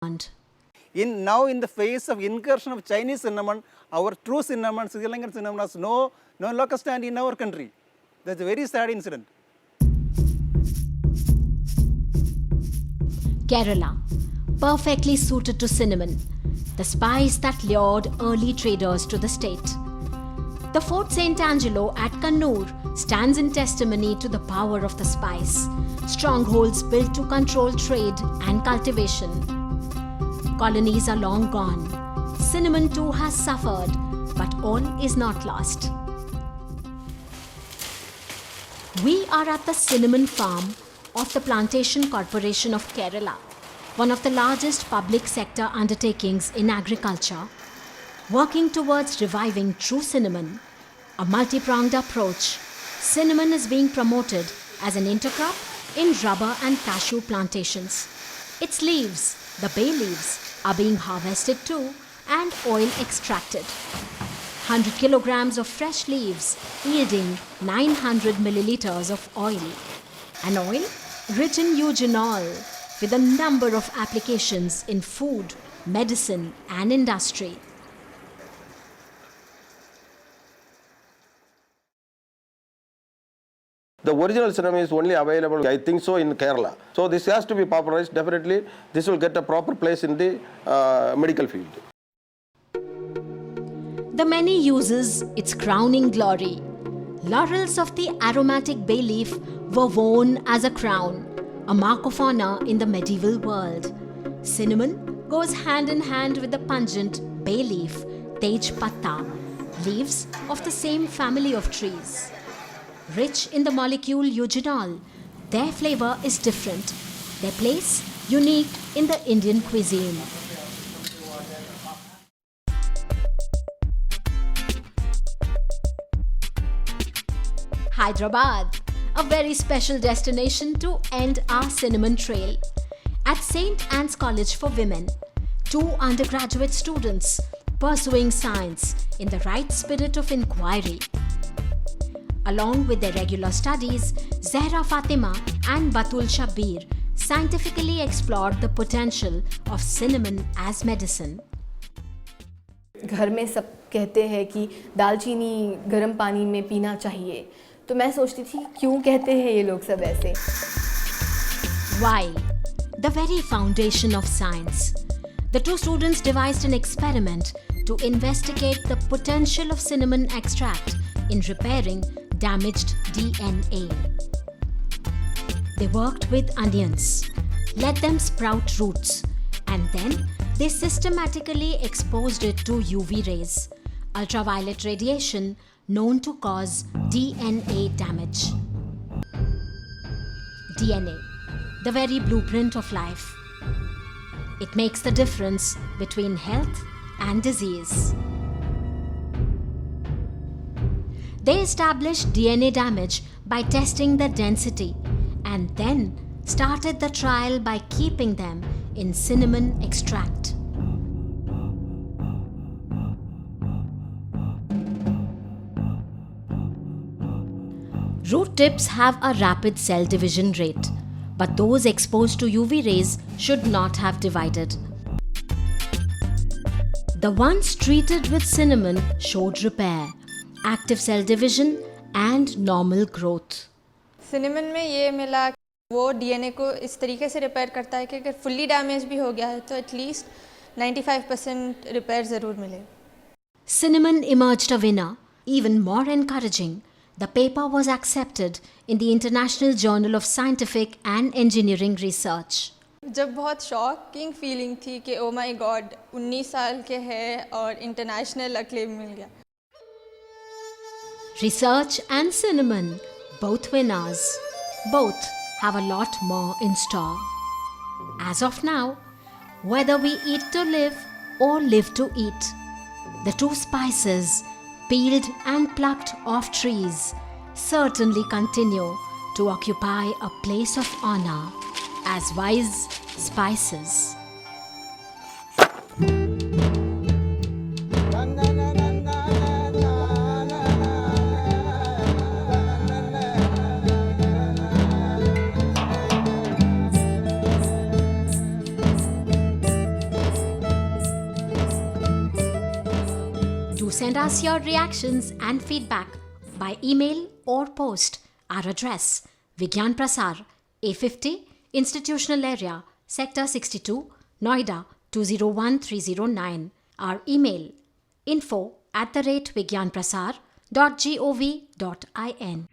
In the face of incursion of Chinese cinnamon, our true cinnamon, Sri Lankan cinnamon, has no local stand in our country. That's a very sad incident. Kerala, perfectly suited to cinnamon, the spice that lured early traders to the state. The Fort St. Angelo at Kannur stands in testimony to the power of the spice, strongholds built to control trade and cultivation. Colonies are long gone. Cinnamon too has suffered, but all is not lost. We are at the cinnamon farm of the Plantation Corporation of Kerala, one of the largest public sector undertakings in agriculture, working towards reviving true cinnamon. A multi-pronged approach, cinnamon is being promoted as an intercrop in rubber and cashew plantations. Its leaves, the bay leaves, are being harvested too and oil extracted. 100 kilograms of fresh leaves yielding 900 milliliters of oil. An oil rich in eugenol with a number of applications in food, medicine and industry. The original cinnamon is only available, I think so, in Kerala. So this has to be popularized. Definitely, this will get a proper place in the medical field. The many uses its crowning glory. Laurels of the aromatic bay leaf were worn as a crown, a mark of honor in the medieval world. Cinnamon goes hand in hand with the pungent bay leaf, Tej Patta, leaves of the same family of trees. Rich in the molecule eugenol, their flavor is different, their place unique in the Indian cuisine. Hyderabad, a very special destination to end our cinnamon trail. At St. Anne's College for Women, 2 undergraduate students pursuing science in the right spirit of inquiry. Along with their regular studies, Zahra Fatima and Batul Shabbir scientifically explored the potential of cinnamon as medicine. घर में सब कहते हैं कि दालचीनी गर्म पानी में पीना चाहिए, तो मैं सोचती थी क्यों कहते हैं ये लोग सब ऐसे. Why? The very foundation of science. The 2 students devised an experiment to investigate the potential of cinnamon extract in repairing damaged DNA. They worked with onions, let them sprout roots, and then they systematically exposed it to UV rays, ultraviolet radiation known to cause DNA damage. DNA, the very blueprint of life. It makes the difference between health and disease. They established DNA damage by testing the density and then started the trial by keeping them in cinnamon extract. Root tips have a rapid cell division rate, but those exposed to UV rays should not have divided. The ones treated with cinnamon showed repair, active cell division and normal growth. Cinnamon में ये मिला वो DNA को इस तरीके से repair करता है कि अगर फुल्ली डैमेज भी हो गया है तो एटलीस्ट 95% रिपेयर ज़रूर मिले. Cinnamon emerged a winner. Even more encouraging, the paper was accepted in the International Journal of Scientific and Engineering Research. जब बहुत शॉकिंग फीलिंग थी कि ओ माय गॉड 19 साल के हैं और इंटरनेशनल अक्लेम मिल गया. Research and cinnamon, both winners. Both have a lot more in store. As of now, whether we eat to live or live to eat, the 2 spices, peeled and plucked off trees, certainly continue to occupy a place of honor as wise spices. Do send us your reactions and feedback by email or post. Our address: Vigyan Prasar, A50, Institutional Area, Sector 62, Noida 201309. Our email: info@vigyanprasar.gov.in.